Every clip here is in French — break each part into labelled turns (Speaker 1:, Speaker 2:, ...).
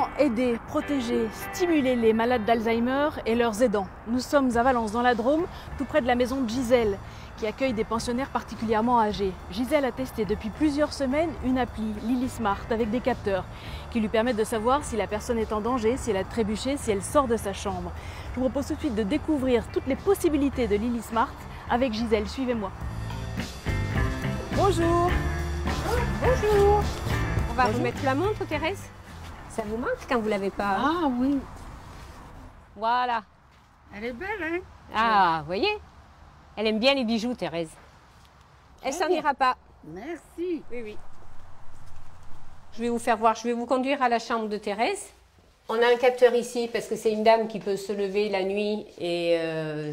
Speaker 1: Comment aider, protéger, stimuler les malades d'Alzheimer et leurs aidants? Nous sommes à Valence, dans la Drôme, tout près de la maison de Gisèle, qui accueille des pensionnaires particulièrement âgés. Gisèle a testé depuis plusieurs semaines une appli, Lily Smart, avec des capteurs, qui lui permettent de savoir si la personne est en danger, si elle a trébuché, si elle sort de sa chambre. Je vous propose tout de suite de découvrir toutes les possibilités de Lily Smart avec Gisèle. Suivez-moi. Bonjour.
Speaker 2: Bonjour. On va remettre la montre, Thérèse. Ça vous manque quand vous ne l'avez pas?
Speaker 3: Ah oui.
Speaker 2: Voilà.
Speaker 3: Elle est belle, hein?
Speaker 2: Ah, vous voyez? Elle aime bien les bijoux, Thérèse. Elle s'en ira pas.
Speaker 3: Merci.
Speaker 2: Oui, oui. Je vais vous faire voir. Je vais vous conduire à la chambre de Thérèse. On a un capteur ici parce que c'est une dame qui peut se lever la nuit et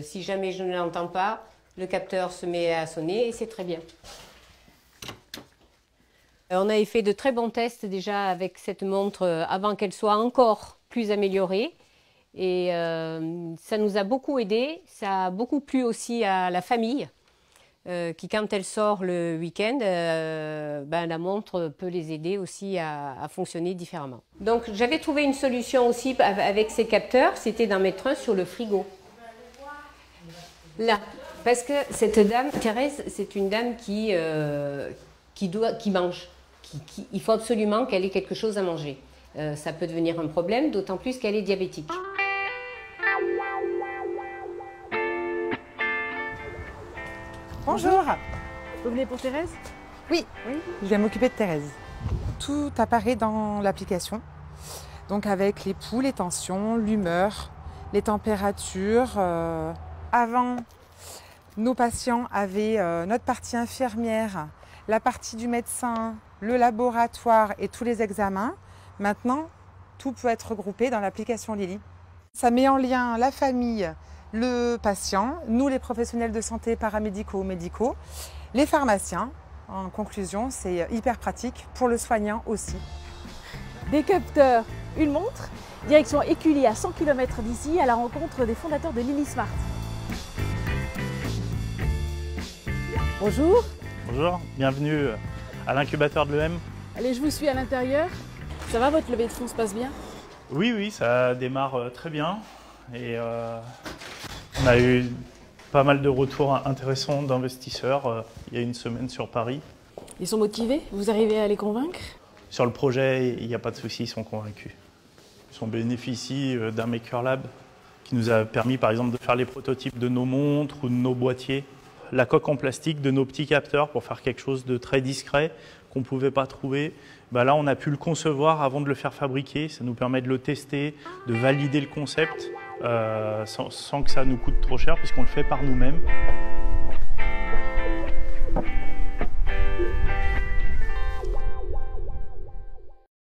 Speaker 2: si jamais je ne l'entends pas, le capteur se met à sonner et c'est très bien. On avait fait de très bons tests déjà avec cette montre avant qu'elle soit encore plus améliorée. Et ça nous a beaucoup aidé. Ça a beaucoup plu aussi à la famille qui, quand elle sort le week-end, la montre peut les aider aussi à fonctionner différemment. Donc j'avais trouvé une solution aussi avec ces capteurs, c'était d'en mettre un sur le frigo. Là, parce que cette dame, Thérèse, c'est une dame qui mange. Il faut absolument qu'elle ait quelque chose à manger. Ça peut devenir un problème, d'autant plus qu'elle est diabétique.
Speaker 4: Bonjour.
Speaker 1: Vous venez pour Thérèse?
Speaker 4: Oui, je vais m'occuper de Thérèse. Tout apparaît dans l'application. Donc avec les pouls, les tensions, l'humeur, les températures. Avant, nos patients avaient notre partie infirmière, la partie du médecin, le laboratoire et tous les examens. Maintenant, tout peut être regroupé dans l'application Lily. Ça met en lien la famille, le patient, nous les professionnels de santé paramédicaux, médicaux, les pharmaciens. En conclusion, c'est hyper pratique pour le soignant aussi.
Speaker 1: Des capteurs, une montre, direction Écully à 100 km d'ici à la rencontre des fondateurs de Lily Smart. Bonjour.
Speaker 5: Bonjour, bienvenue à l'incubateur de l'EM.
Speaker 1: Allez, je vous suis à l'intérieur. Ça va, votre levée de fonds se passe bien?
Speaker 5: Oui, ça démarre très bien. Et on a eu pas mal de retours intéressants d'investisseurs il y a une semaine sur Paris.
Speaker 1: Ils sont motivés? Vous arrivez à les convaincre?
Speaker 5: Sur le projet, il n'y a pas de souci, ils sont convaincus. On bénéficie d'un Maker Lab qui nous a permis par exemple de faire les prototypes de nos montres ou de nos boîtiers. La coque en plastique de nos petits capteurs pour faire quelque chose de très discret qu'on ne pouvait pas trouver. Là, on a pu le concevoir avant de le faire fabriquer. Ça nous permet de le tester, de valider le concept sans que ça nous coûte trop cher puisqu'on le fait par nous-mêmes.